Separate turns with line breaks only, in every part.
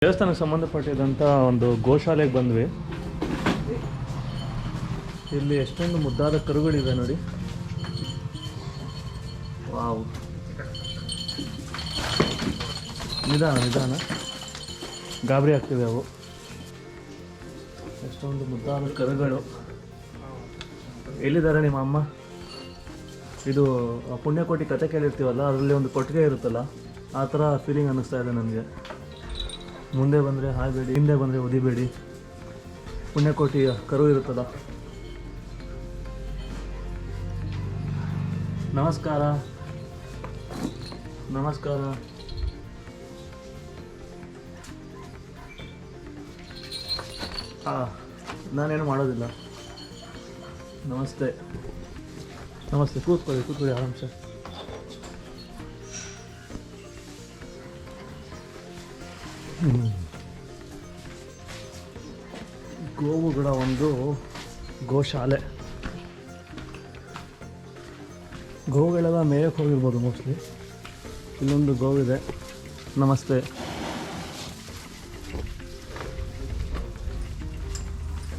ದೇವಸ್ಥಾನಕ್ಕೆ ಸಂಬಂಧಪಟ್ಟಿದಂಥ ಒಂದು ಗೋಶಾಲೆಗೆ ಬಂದ್ವಿ. ಇಲ್ಲಿ ಎಷ್ಟೊಂದು ಮುದ್ದಾದ ಕರುಗಳಿವೆ ನೋಡಿ. ವಾವ್, ನಿಧಾನ ಗಾಬರಿ ಆಗ್ತಿವೆ ಅವು. ಎಷ್ಟೊಂದು ಮುದ್ದಾದ ಕರುಗಳು. ಎಲ್ಲಿದ್ದಾರೆ ನಿಮ್ಮ ಅಮ್ಮ? ಇದು ಪುಣ್ಯಕೋಟಿ ಕತೆ ಕೇಳಿರ್ತೀವಲ್ಲ, ಅದರಲ್ಲಿ ಒಂದು ಕೊಟ್ಟಿಗೆ ಇರುತ್ತಲ್ಲ, ಆ ಥರ ಫೀಲಿಂಗ್ ಅನ್ನಿಸ್ತಾ ಇದೆ ನನಗೆ. ಮುಂದೆ ಬಂದರೆ ಹಾಯಬೇಡಿ, ಹಿಂದೆ ಬಂದರೆ ಒದಿಬೇಡಿ. ಪುಣ್ಯಕೋಟಿ ಕರು ಇರುತ್ತಲ್ಲ. ನಮಸ್ಕಾರ. ನಾನೇನು ಮಾಡೋದಿಲ್ಲ. ನಮಸ್ತೆ. ಕೂತ್ಕೊಳ್ಳಿ ಆರಾಮ್ಸೆ. ಗೋವುಗಳ ಒಂದು ಗೋಶಾಲೆ. ಗೋವುಗಳೆಲ್ಲ ಮೇಯಕ್ಕೆ ಹೋಗಿರ್ಬೋದು ಮೋಸ್ಟ್ಲಿ. ಇಲ್ಲೊಂದು ಗೋವಿದೆ. ನಮಸ್ತೆ.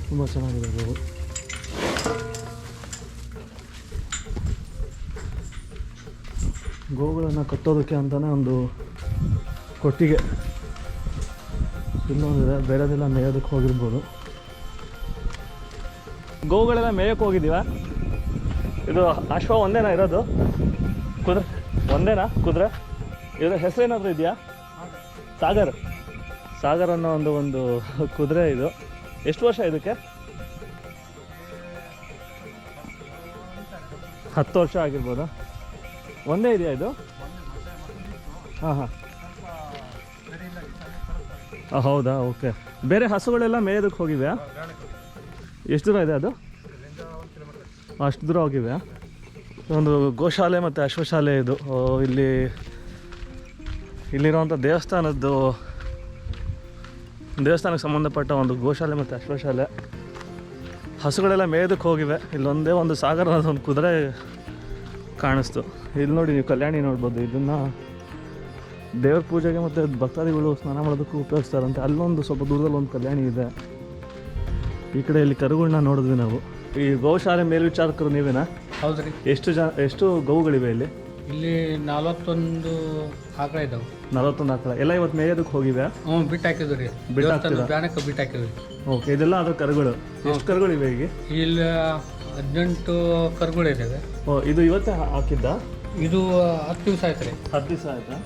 ತುಂಬ ಚೆನ್ನಾಗಿದೆ ಗೋವು. ಗೋವುಗಳನ್ನು ಕಟ್ಟೋದಕ್ಕೆ ಅಂತಲೇ ಒಂದು ಕೊಟ್ಟಿಗೆ ಇನ್ನೊಂದಿದೆ. ಬೇರೆದೆಲ್ಲ ಮೇಯೋದಕ್ಕೆ ಹೋಗಿರ್ಬೋದು. ಗೋವುಗಳೆಲ್ಲ ಮೇಯಕ್ಕೆ ಹೋಗಿದ್ದೀವ. ಇದು ಅಶ್ವ ಒಂದೇನಾ ಇರೋದು? ಕುದುರೆ ಒಂದೇನಾ? ಕುದುರೆ ಇದರ ಹೆಸರೇನಾದರೂ ಇದೆಯಾ? ಸಾಗರ್ ಅನ್ನೋ ಒಂದು ಕುದುರೆ. ಇದು ಎಷ್ಟು ವರ್ಷ ಇದಕ್ಕೆ? 10 ವರ್ಷ ಆಗಿರ್ಬೋದಾ? ಒಂದೇ ಇದೆಯಾ ಇದು? ಹಾಂ. ಹೌದಾ, ಓಕೆ. ಬೇರೆ ಹಸುಗಳೆಲ್ಲ ಮೇಯೋದಕ್ಕೆ ಹೋಗಿವೆ? ಎಷ್ಟು ದೂರ ಇದೆ ಅದು? ಅಷ್ಟು ದೂರ ಹೋಗಿವೆ. ಒಂದು ಗೋಶಾಲೆ ಮತ್ತು ಅಶ್ವಶಾಲೆ ಇದು. ಇಲ್ಲಿರುವಂಥ ದೇವಸ್ಥಾನಕ್ಕೆ ಸಂಬಂಧಪಟ್ಟ ಒಂದು ಗೋಶಾಲೆ ಮತ್ತು ಅಶ್ವಶಾಲೆ. ಹಸುಗಳೆಲ್ಲ ಮೇಯೋದಕ್ಕೆ ಹೋಗಿವೆ. ಇಲ್ಲೊಂದೇ ಒಂದು ಸಾಗರ ಒಂದು ಕುದುರೆ ಕಾಣಿಸ್ತು. ಇಲ್ಲಿ ನೋಡಿ, ನೀವು ಕಲ್ಯಾಣಿ ನೋಡ್ಬೋದು. ಇದನ್ನು ದೇವ್ರ ಪೂಜೆಗೆ ಮತ್ತು ಭಕ್ತಾದಿಗಳು ಸ್ನಾನ ಮಾಡೋದಕ್ಕೂ ಉಪಯೋಗಿಸ್ತಾರಂತೆ. ಅಲ್ಲೊಂದು ಸ್ವಲ್ಪ ದೂರದಲ್ಲಿ ಒಂದು ಕಲ್ಯಾಣಿ ಇದೆ. ಈ ಕಡೆ ಇಲ್ಲಿ ಕರುಗಳನ್ನ ನೋಡಿದ್ವಿ ನಾವು. ಈ ಗೋಶಾಲೆ ಮೇಲ್ವಿಚಾರಕರು ನೀವೇನಾ?
ಹೌದ್ರಿ.
ಎಷ್ಟು ಗೋವುಗಳಿವೆ ಇಲ್ಲಿ?
ಇಲ್ಲಿ 41 ಆಕಳ ಇದಾವೆ.
41 ಆಕಳ ಎಲ್ಲ ಇವತ್ತು ಮೇಯೋದಕ್ಕೆ ಹೋಗಿವೆ?
ಬಿಟ್ಟು ಹಾಕಿದ್ರಿ. ಬ್ಯಾನಕ್ಕೆ ಬಿಟ್ಟು ಹಾಕಿದ್ರಿ.
ಓಕೆ, ಇದೆಲ್ಲ ಅದ್ರ ಕರುಗಳು. ಎಷ್ಟು ಕರುಗಳಿವೆ ಈಗ?
ಇಲ್ಲಿ 18 ಕರುಗಳಿದ್ದಾವೆ.
ಇದು ಇವತ್ತೇ ಹಾಕಿದ್ದ?
ಇದು 10 ದಿವಸ ಆಯ್ತು ರೀ.
10 ದಿವಸ ಆಯ್ತಾ?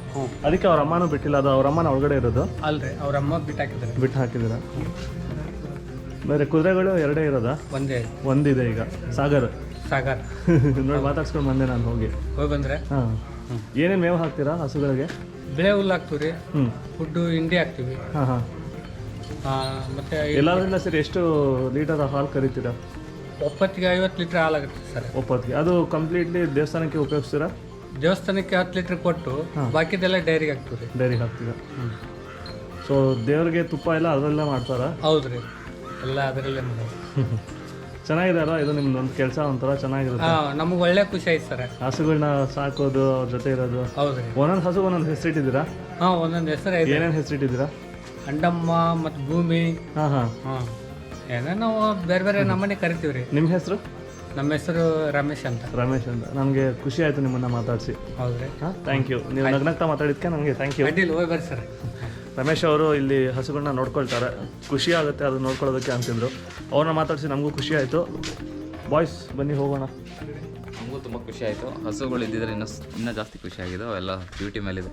ಅದಕ್ಕೆ ಅವ್ರ ಅಮ್ಮನೂ ಬಿಟ್ಟಿಲ್ಲ? ಅದು ಅವ್ರ ಅಮ್ಮನ ಒಳಗಡೆ ಇರೋದು?
ಅಲ್ರಿ, ಅವ್ರ ಅಮ್ಮ ಬಿಟ್ಟು ಹಾಕಿದ್ದೀರಾ?
ಬೇರೆ ಕುದುರೆಗಳು ಎರಡೇ ಇರೋದಾ? ಒಂದಿದೆ ಈಗ. ಸಾಗರ್ ನೋಡಿ, ಮಾತಾಡ್ಸ್ಕೊಂಡು ಬಂದೆ ನಾನು. ಹೋಗಿ
ಬಂದ್ರೆ.
ಹಾಂ. ಏನೇನು ಮೇವು ಹಾಕ್ತೀರಾ ಹಸುಗಳಿಗೆ?
ಬೆಳೆ ಹುಲ್ಲು ಹಾಕ್ತೀವಿ. ಫುಡ್ಡು ಹಿಂಡಿ ಹಾಕ್ತೀವಿ.
ಹಾಂ.
ಮತ್ತೆ
ಎಲ್ಲದರಿಂದ ಸರಿ ಎಷ್ಟು ಲೀಟರ್ ಹಾಲು ಕರಿತೀರಾ?
ಒಪ್ಪತ್ತಿಗೆ 50 ಲೀಟ್ರ್ ಹಾಲು ಆಗುತ್ತೆ ಸರ್.
ಒಪ್ಪತ್ತಿಗೆ. ಅದು ಕಂಪ್ಲೀಟ್ಲಿ ದೇವಸ್ಥಾನಕ್ಕೆ ಉಪಯೋಗಿಸ್ತೀರಾ?
ದೇವಸ್ಥಾನಕ್ಕೆ 10 ಲೀಟ್ರ್ ಕೊಟ್ಟು ಬಾಕಿದೆಲ್ಲ ಡೈರಿಗೆ ಹಾಕ್ತೀವಿ.
ಡೈರಿಗೆ ಹಾಕ್ತೀರಾ? ಸೊ ದೇವ್ರಿಗೆ ತುಪ್ಪ ಎಲ್ಲ ಅದರಲ್ಲೇ ಮಾಡ್ತಾರಾ?
ಹೌದ್ರಿ, ಎಲ್ಲ ಅದರಲ್ಲೇ ಮಾಡೋದು.
ಚೆನ್ನಾಗಿದೆ ಅಲ್ಲ ಇದು? ನಿಮ್ದೊಂದು ಕೆಲಸ ಒಂಥರ ಚೆನ್ನಾಗಿರುತ್ತೆ.
ನಮ್ಗೆ ಒಳ್ಳೆ ಖುಷಿ ಆಯ್ತು ಸರ್.
ಹಸುಗಳನ್ನ ಸಾಕೋದು, ಅವ್ರ ಜೊತೆ ಇರೋದು.
ಹೌದ್ರಿ.
ಒಂದೊಂದು ಹಸು ಒಂದೊಂದು ಹೆಸರಿಟ್ಟಿದ್ದೀರಾ?
ಒಂದೊಂದು ಹೆಸರು ಐತೆ.
ಏನೇನು ಹೆಸರಿಟ್ಟಿದ್ದೀರಾ?
ಅಂಡಮ್ಮ ಮತ್ತು ಭೂಮಿ. ಹಾಂ. ಏನೋ ನಾವು ಬೇರೆ ನಮ್ಮನೆ ಕರಿತೀವಿ ರೀ.
ನಿಮ್ಮ ಹೆಸರು?
ನಮ್ಮ ಹೆಸರು ರಮೇಶ್ ಅಂತ.
ನನಗೆ ಖುಷಿ ಆಯಿತು ನಿಮ್ಮನ್ನು ಮಾತಾಡಿಸಿ.
ಹೌದ್ರಿ.
Thank you. ನೀವು ನಗ್ನಗ್ತಾ ಮಾತಾಡಿದ್ಕೆ ನನಗೆ ಥ್ಯಾಂಕ್ ಯು.
ಅಡ್ಡಿಲ್ಲ, ಹೋಗಿ ಬರ್ರಿ ಸರ್.
ರಮೇಶ್ ಅವರು ಇಲ್ಲಿ ಹಸುಗಳನ್ನ ನೋಡ್ಕೊಳ್ತಾರೆ. ಖುಷಿ ಆಗುತ್ತೆ ಅದು ನೋಡ್ಕೊಳ್ಳೋದಕ್ಕೆ ಅಂತಿದ್ರು. ಅವ್ರನ್ನ ಮಾತಾಡಿಸಿ ನಮಗೂ ಖುಷಿ ಆಯಿತು. ಬಾಯ್ಸ್ ಬನ್ನಿ ಹೋಗೋಣ.
ನಮಗೂ ತುಂಬ ಖುಷಿ ಆಯಿತು. ಹಸುಗಳು ಇದ್ದಿದ್ರೆ ಇನ್ನೂ ಜಾಸ್ತಿ ಖುಷಿ ಆಗಿದೆ. ಅವೆಲ್ಲ ಬ್ಯೂಟಿ ಮೇಲಿದೆ.